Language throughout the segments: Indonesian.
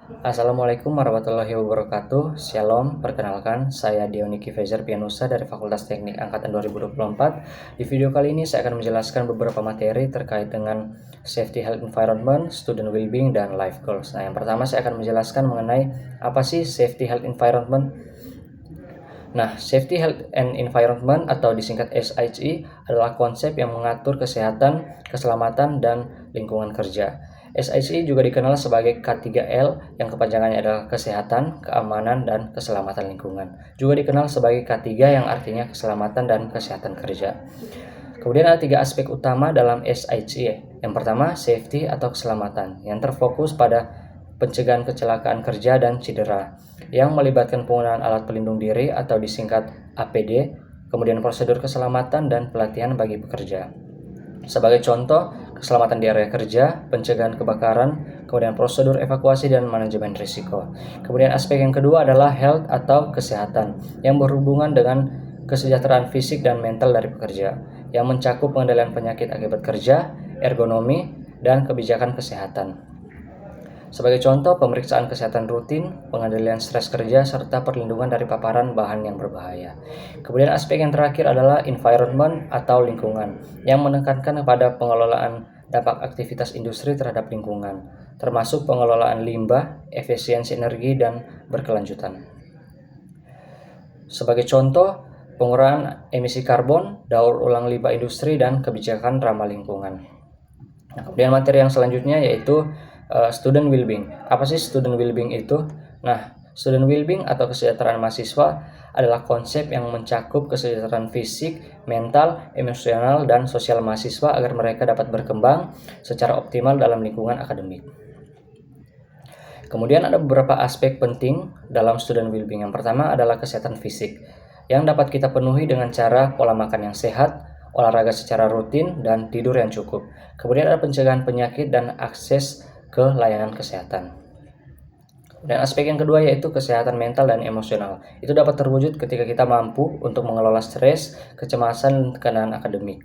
Assalamualaikum warahmatullahi wabarakatuh. Shalom, perkenalkan saya Dioniki Fezer Pianusa dari Fakultas Teknik Angkatan 2024. Di video kali ini saya akan menjelaskan beberapa materi terkait dengan Safety Health Environment, Student Wellbeing, dan Life Goals. Nah, yang pertama saya akan menjelaskan mengenai apa sih Safety Health Environment. Nah, Safety Health and Environment atau disingkat SHE adalah konsep yang mengatur kesehatan, keselamatan, dan lingkungan kerja. SHE juga dikenal sebagai K3L yang kepanjangannya adalah kesehatan, keamanan, dan keselamatan lingkungan. Juga dikenal sebagai K3 yang artinya keselamatan dan kesehatan kerja. Kemudian ada 3 aspek utama dalam SHE. Yang pertama, safety atau keselamatan yang terfokus pada pencegahan kecelakaan kerja dan cedera yang melibatkan penggunaan alat pelindung diri atau disingkat APD, kemudian prosedur keselamatan dan pelatihan bagi pekerja. Sebagai contoh, keselamatan di area kerja, pencegahan kebakaran, kemudian prosedur evakuasi dan manajemen risiko. Kemudian aspek yang kedua adalah health atau kesehatan yang berhubungan dengan kesejahteraan fisik dan mental dari pekerja, yang mencakup pengendalian penyakit akibat kerja, ergonomi, dan kebijakan kesehatan. Sebagai contoh, pemeriksaan kesehatan rutin, pengendalian stres kerja, serta perlindungan dari paparan bahan yang berbahaya. Kemudian aspek yang terakhir adalah environment atau lingkungan, yang menekankan kepada pengelolaan dampak aktivitas industri terhadap lingkungan, termasuk pengelolaan limbah, efisiensi energi, dan berkelanjutan. Sebagai contoh, pengurangan emisi karbon, daur ulang limbah industri, dan kebijakan ramah lingkungan. Nah, kemudian materi yang selanjutnya yaitu student wellbeing. Apa sih student wellbeing itu? Nah, student wellbeing atau kesejahteraan mahasiswa adalah konsep yang mencakup kesejahteraan fisik, mental, emosional, dan sosial mahasiswa agar mereka dapat berkembang secara optimal dalam lingkungan akademik. Kemudian ada beberapa aspek penting dalam student wellbeing. Yang pertama adalah kesehatan fisik yang dapat kita penuhi dengan cara pola makan yang sehat, olahraga secara rutin, dan tidur yang cukup. Kemudian ada pencegahan penyakit dan akses ke layanan kesehatan. Dan aspek yang kedua yaitu kesehatan mental dan emosional. Itu dapat terwujud ketika kita mampu untuk mengelola stres, kecemasan, dan tekanan akademik.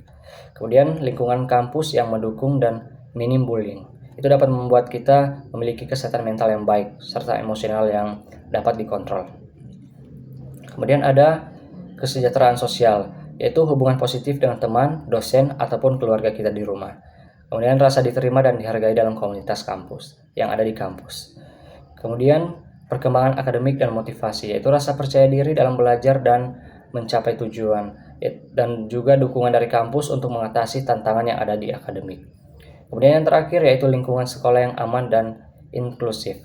Kemudian lingkungan kampus yang mendukung dan minim bullying. Itu dapat membuat kita memiliki kesehatan mental yang baik serta emosional yang dapat dikontrol. Kemudian ada kesejahteraan sosial, yaitu hubungan positif dengan teman, dosen, ataupun keluarga kita di rumah. Kemudian rasa diterima dan dihargai dalam komunitas kampus yang ada di kampus. Kemudian perkembangan akademik dan motivasi, yaitu rasa percaya diri dalam belajar dan mencapai tujuan, dan juga dukungan dari kampus untuk mengatasi tantangan yang ada di akademik. Kemudian yang terakhir yaitu lingkungan sekolah yang aman dan inklusif,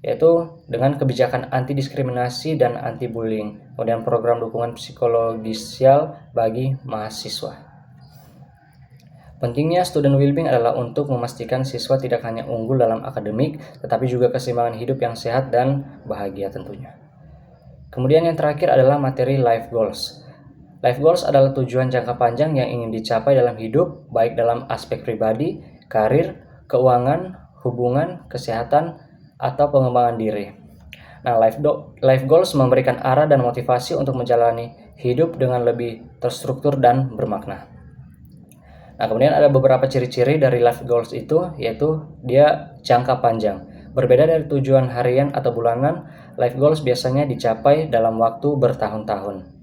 yaitu dengan kebijakan anti-diskriminasi dan anti-bullying, kemudian program dukungan psikologisial bagi mahasiswa. Pentingnya student wellbeing adalah untuk memastikan siswa tidak hanya unggul dalam akademik, tetapi juga keseimbangan hidup yang sehat dan bahagia tentunya. Kemudian yang terakhir adalah materi life goals. Life goals adalah tujuan jangka panjang yang ingin dicapai dalam hidup, baik dalam aspek pribadi, karir, keuangan, hubungan, kesehatan, atau pengembangan diri. Nah, life goals memberikan arah dan motivasi untuk menjalani hidup dengan lebih terstruktur dan bermakna. Nah, kemudian ada beberapa ciri-ciri dari life goals itu, yaitu dia jangka panjang. Berbeda dari tujuan harian atau bulanan, life goals biasanya dicapai dalam waktu bertahun-tahun.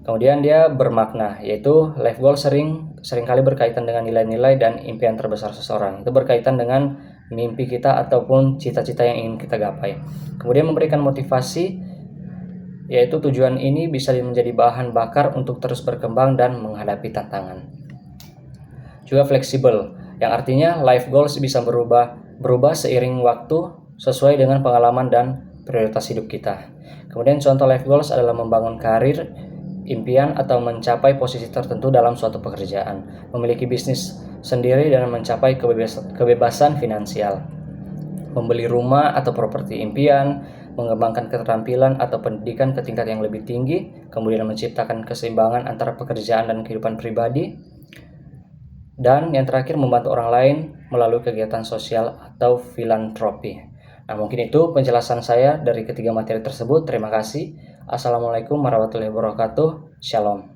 Kemudian dia bermakna, yaitu life goal seringkali berkaitan dengan nilai-nilai dan impian terbesar seseorang. Itu berkaitan dengan mimpi kita ataupun cita-cita yang ingin kita gapai. Kemudian memberikan motivasi, yaitu tujuan ini bisa menjadi bahan bakar untuk terus berkembang dan menghadapi tantangan. Juga fleksibel, yang artinya life goals bisa berubah seiring waktu sesuai dengan pengalaman dan prioritas hidup kita. Kemudian contoh life goals adalah membangun karir, impian, atau mencapai posisi tertentu dalam suatu pekerjaan, memiliki bisnis sendiri dan mencapai kebebasan finansial, membeli rumah atau properti impian, mengembangkan keterampilan atau pendidikan ke tingkat yang lebih tinggi, kemudian menciptakan keseimbangan antara pekerjaan dan kehidupan pribadi, dan yang terakhir membantu orang lain melalui kegiatan sosial atau filantropi. Nah, mungkin itu penjelasan saya dari ketiga materi tersebut. Terima kasih. Assalamualaikum warahmatullahi wabarakatuh. Shalom.